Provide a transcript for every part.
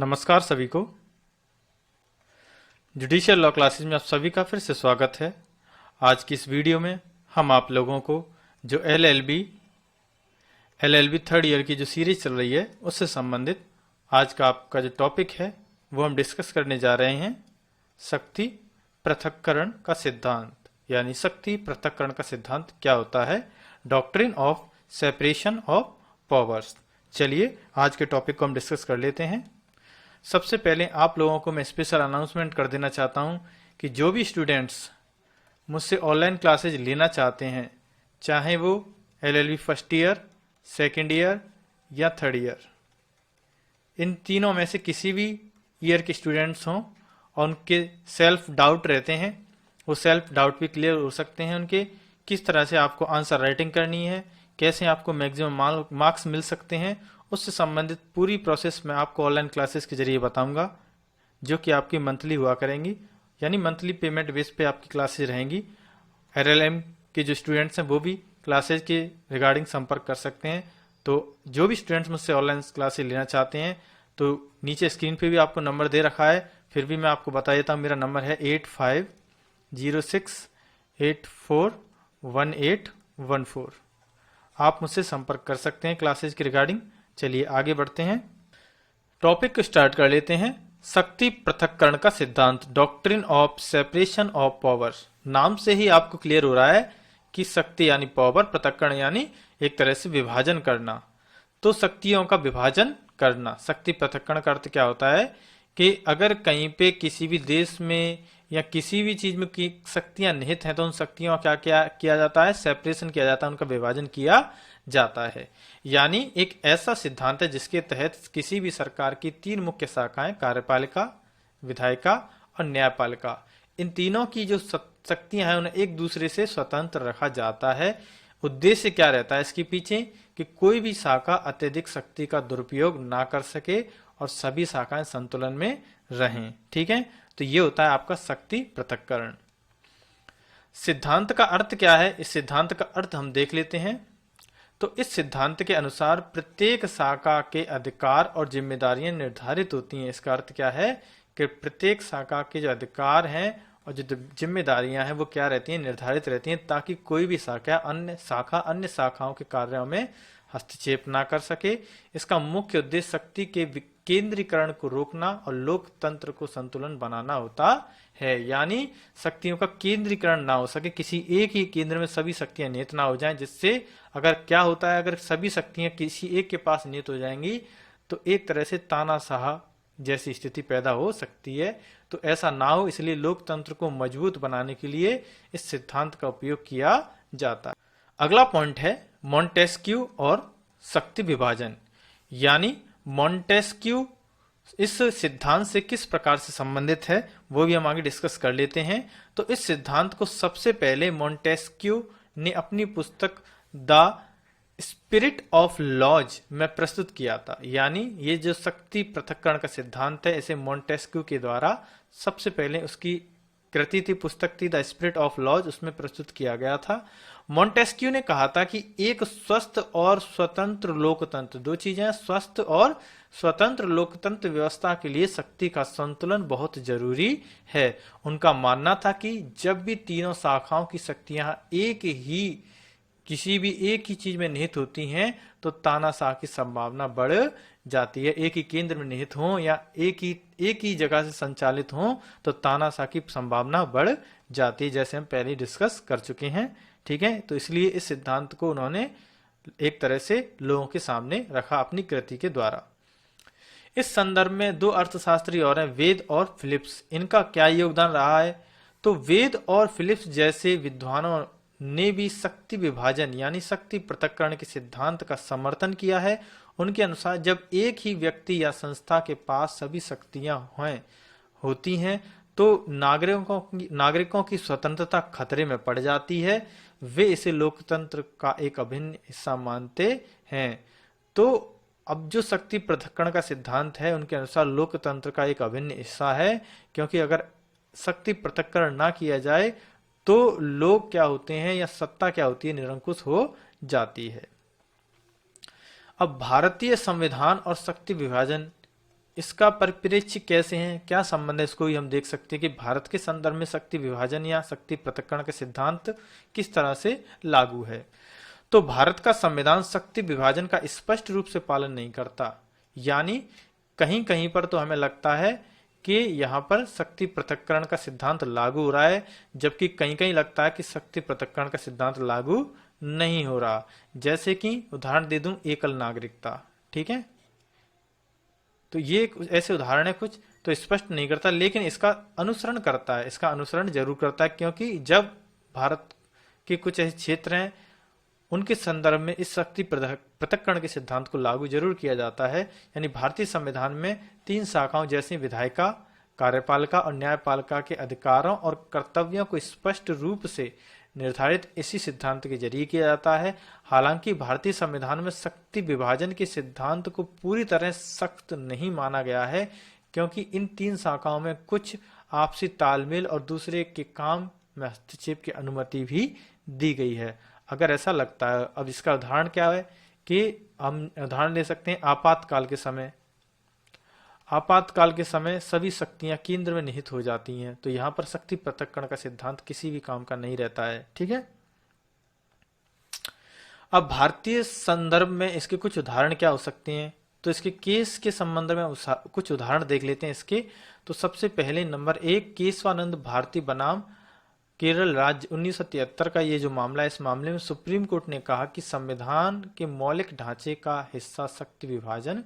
नमस्कार सभी को। जुडिशियल लॉ क्लासेस में आप सभी का फिर से स्वागत है। आज की इस वीडियो में हम आप लोगों को जो एलएलबी थर्ड ईयर की जो सीरीज चल रही है उससे संबंधित आज का आपका जो टॉपिक है वो हम डिस्कस करने जा रहे हैं। शक्ति पृथक्करण का सिद्धांत, यानी शक्ति पृथक्करण का सिद्धांत क्या होता है, doctrine of separation of powers. चलिए आज के टॉपिक को हम डिस्कस कर लेते हैं। सबसे पहले आप लोगों को मैं स्पेशल अनाउंसमेंट कर देना चाहता हूं कि जो भी स्टूडेंट्स मुझसे ऑनलाइन क्लासेज लेना चाहते हैं, चाहे वो LLB first year, second year या थर्ड ईयर, इन तीनों में से किसी भी ईयर के स्टूडेंट्स हों और उनके सेल्फ डाउट रहते हैं, वो सेल्फ डाउट भी क्लियर हो सकते हैं उनके, किस तरह से आपको आंसर राइटिंग करनी है, कैसे आपको मैक्सिमम मार्क्स मिल सकते हैं, उससे संबंधित पूरी प्रोसेस मैं आपको ऑनलाइन क्लासेस के जरिए बताऊंगा, जो कि आपकी मंथली हुआ करेंगी, यानी मंथली पेमेंट बेस पे आपकी क्लासेज रहेंगी। एलएलएम के जो स्टूडेंट्स हैं वो भी क्लासेज के रिगार्डिंग संपर्क कर सकते हैं। तो जो भी स्टूडेंट्स मुझसे ऑनलाइन क्लासेज लेना चाहते हैं तो नीचे स्क्रीन पे भी आपको नंबर दे रखा है, फिर भी मैं आपको बता देता हूँ। मेरा नंबर है 8506841814। आप मुझसे संपर्क कर सकते हैं क्लासेज के रिगार्डिंग। चलिए आगे बढ़ते हैं, टॉपिक को स्टार्ट कर लेते हैं। शक्ति पृथक्करण का सिद्धांत, doctrine of separation of power. नाम से ही आपको क्लियर हो रहा है कि शक्ति यानी पावर, पृथक्करण यानी एक तरह से विभाजन करना। तो शक्तियों का विभाजन करना, शक्ति पृथक्करण का अर्थ क्या होता है कि अगर कहीं पे किसी भी देश में या किसी भी चीज में की शक्तियां निहित हैं तो उन शक्तियों का क्या किया जाता है, सेपरेशन किया जाता है, उनका विभाजन किया जाता है। यानी एक ऐसा सिद्धांत है जिसके तहत किसी भी सरकार की तीन मुख्य शाखाएं, कार्यपालिका, विधायिका और न्यायपालिका, इन तीनों की जो शक्तियां हैं उन्हें एक दूसरे से स्वतंत्र रखा जाता है। उद्देश्य क्या रहता है इसके पीछे कि कोई भी शाखा अत्यधिक शक्ति का दुरुपयोग ना कर सके और सभी शाखाएं संतुलन में रहें। ठीक है, तो ये होता है आपका शक्ति पृथक्करण। सिद्धांत का अर्थ क्या है, इस सिद्धांत का अर्थ हम देख लेते हैं। तो इस सिद्धांत के अनुसार प्रत्येक शाखा के अधिकार और जिम्मेदारियां निर्धारित होती हैं। इसका अर्थ क्या है कि प्रत्येक शाखा के जो अधिकार हैं और जो जिम्मेदारियां हैं वो क्या रहती हैं, निर्धारित रहती हैं, ताकि कोई भी शाखा अन्य शाखाओं के कार्यों में हस्तक्षेप ना कर सके। इसका मुख्य उद्देश्य शक्ति के केंद्रीकरण को रोकना और लोकतंत्र को संतुलन बनाना होता है। यानी शक्तियों का केंद्रीकरण ना हो सके, किसी एक ही केंद्र में सभी शक्तियां निहित ना हो जाएं, जिससे अगर क्या होता है, अगर सभी शक्तियां किसी एक के पास निहित हो जाएंगी तो एक तरह से तानाशाह जैसी स्थिति पैदा हो सकती है। तो ऐसा ना हो, इसलिए लोकतंत्र को मजबूत बनाने के लिए इस सिद्धांत का उपयोग किया जाता है। अगला पॉइंट है मॉन्टेस्क्यू और शक्ति विभाजन। यानी मॉन्टेस्क्यू इस सिद्धांत से किस प्रकार से संबंधित है वो भी हम आगे डिस्कस कर लेते हैं। तो इस सिद्धांत को सबसे पहले मॉन्टेस्क्यू ने अपनी पुस्तक द स्पिरिट ऑफ लॉज में प्रस्तुत किया था। यानी ये जो शक्ति पृथक्करण का सिद्धांत है, इसे मॉन्टेस्क्यू के द्वारा सबसे पहले उसकी कृति थी, पुस्तक थी द स्पिरिट ऑफ लॉज, उसमें प्रस्तुत किया गया था। मॉन्टेस्क्यू ने कहा था कि एक स्वस्थ और स्वतंत्र लोकतंत्र, दो चीजें हैं, स्वस्थ और स्वतंत्र लोकतंत्र व्यवस्था के लिए शक्ति का संतुलन बहुत जरूरी है। उनका मानना था कि जब भी तीनों शाखाओं की शक्तियां किसी भी एक ही चीज में निहित होती हैं तो तानाशाह की संभावना बढ़ जाती है। एक ही केंद्र में निहित हो या एक ही जगह से संचालित हो तो तानाशाह की संभावना बढ़ जाती है, जैसे हम पहले डिस्कस कर चुके हैं। ठीक है, तो इसलिए इस सिद्धांत को उन्होंने एक तरह से लोगों के सामने रखा अपनी कृति के द्वारा। इस संदर्भ में दो अर्थशास्त्री और हैं, वेद और फिलिप्स। इनका क्या योगदान रहा है, तो वेद और फिलिप्स जैसे विद्वानों ने भी शक्ति विभाजन यानी शक्ति पृथक्करण के सिद्धांत का समर्थन किया है। उनके अनुसार जब एक ही व्यक्ति या संस्था के पास सभी शक्तियां होती हैं तो नागरिकों की स्वतंत्रता खतरे में पड़ जाती है। वे इसे लोकतंत्र का एक अभिन्न हिस्सा मानते हैं। तो अब जो शक्ति पृथक्करण का सिद्धांत है उनके अनुसार लोकतंत्र का एक अभिन्न हिस्सा है, क्योंकि अगर शक्ति पृथक्करण ना किया जाए तो लोग क्या होते हैं या सत्ता क्या होती है, निरंकुश हो जाती है। अब भारतीय संविधान और शक्ति विभाजन इसका परिप्रेक्ष्य कैसे है, क्या संबंध है, इसको भी हम देख सकते हैं कि भारत के संदर्भ में शक्ति विभाजन या शक्ति पृथक्करण के सिद्धांत किस तरह से लागू है। तो भारत का संविधान शक्ति विभाजन का स्पष्ट रूप से पालन नहीं करता, यानी कहीं कहीं पर तो हमें लगता है कि यहाँ पर शक्ति पृथक्करण का सिद्धांत लागू हो रहा है, जबकि कहीं कहीं लगता है कि शक्ति पृथक्करण का सिद्धांत लागू नहीं हो रहा। जैसे कि उदाहरण दे दूं, एकल नागरिकता, ठीक है, तो ये ऐसे उदाहरण है कुछ, तो स्पष्ट नहीं करता लेकिन इसका अनुसरण करता है, इसका अनुसरण जरूर करता है, क्योंकि जब भारत के कुछ ऐसे क्षेत्र हैं उनके संदर्भ में इस शक्ति पृथक्करण के सिद्धांत को लागू जरूर किया जाता है। यानी भारतीय संविधान में 3 शाखाओं जैसे विधायिका, कार्यपालिका और न्यायपालिका के अधिकारों और कर्तव्यों को स्पष्ट रूप से निर्धारित इसी सिद्धांत के जरिए किया जाता है। हालांकि भारतीय संविधान में शक्ति विभाजन के सिद्धांत को पूरी तरह सख्त नहीं माना गया है, क्योंकि इन 3 शाखाओं में कुछ आपसी तालमेल और दूसरे के काम में हस्तक्षेप की अनुमति भी दी गई है। अगर ऐसा लगता है, अब इसका उदाहरण क्या है कि हम उदाहरण ले सकते हैं आपातकाल के समय। आपातकाल के समय सभी शक्तियां केंद्र में निहित हो जाती हैं, तो यहां पर शक्ति पृथक्करण का सिद्धांत किसी भी काम का नहीं रहता है, ठीक है। अब भारतीय संदर्भ में इसके कुछ उदाहरण क्या हो सकते हैं, तो इसके केस के संबंध में कुछ उदाहरण देख लेते हैं इसके। तो सबसे पहले नंबर 1, केशवानंद भारती बनाम केरल राज्य 1973 का ये जो मामला है, इस मामले में सुप्रीम कोर्ट ने कहा कि संविधान के मौलिक ढांचे का हिस्सा शक्ति विभाजन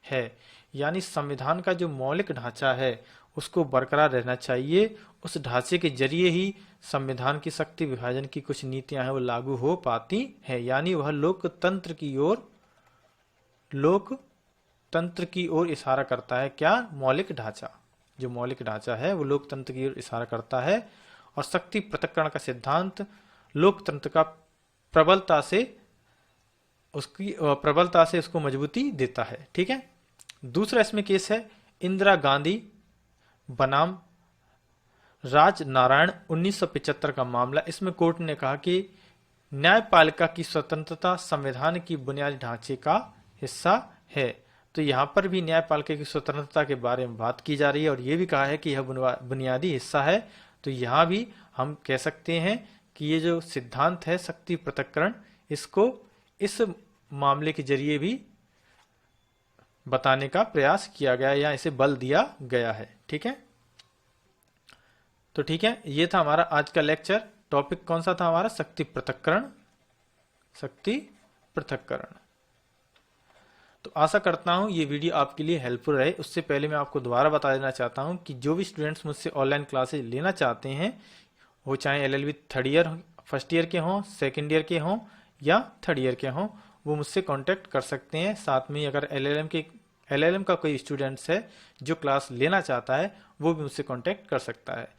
है, यानी संविधान का जो मौलिक ढांचा है उसको बरकरार रहना चाहिए। उस ढांचे के जरिए ही संविधान की शक्ति विभाजन की कुछ नीतियां हैं वो लागू हो पाती हैं, यानी वह लोकतंत्र की ओर इशारा करता है। क्या? मौलिक ढांचा, जो मौलिक ढांचा है वो लोकतंत्र की ओर इशारा करता है। और शक्ति पृथक्करण का सिद्धांत लोकतंत्र का प्रबलता से उसको मजबूती देता है, ठीक है। दूसरा इसमें केस है इंदिरा गांधी बनाम राज नारायण 1975 का मामला। इसमें कोर्ट ने कहा कि न्यायपालिका की स्वतंत्रता संविधान की बुनियादी ढांचे का हिस्सा है। तो यहाँ पर भी न्यायपालिका की स्वतंत्रता के बारे में बात की जा रही है और ये भी कहा है कि यह बुनियादी हिस्सा है। तो यहाँ भी हम कह सकते हैं कि ये जो सिद्धांत है शक्ति पृथक्करण, इसको इस मामले के जरिए भी बताने का प्रयास किया गया या इसे बल दिया गया है, ठीक है। तो ठीक है, ये था हमारा आज का लेक्चर। टॉपिक कौन सा था हमारा? शक्ति पृथक्करण। तो आशा करता हूं ये वीडियो आपके लिए हेल्पफुल रहे। उससे पहले मैं आपको दोबारा बता देना चाहता हूं कि जो भी स्टूडेंट्स मुझसे ऑनलाइन क्लासेज लेना चाहते हैं, वो चाहे LLB फर्स्ट ईयर के हों, सेकेंड ईयर के हों या थर्ड ईयर के हों, वो मुझसे कांटेक्ट कर सकते हैं। साथ में अगर LLM का कोई स्टूडेंट्स है जो क्लास लेना चाहता है, वो भी मुझसे कांटेक्ट कर सकता है।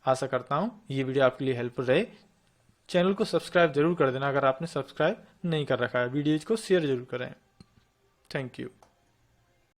आशा करता हूँ ये वीडियो आपके लिए हेल्पफुल रहे। चैनल को सब्सक्राइब जरूर कर देना अगर आपने सब्सक्राइब नहीं कर रखा है। वीडियोज को शेयर जरूर करें। Thank you.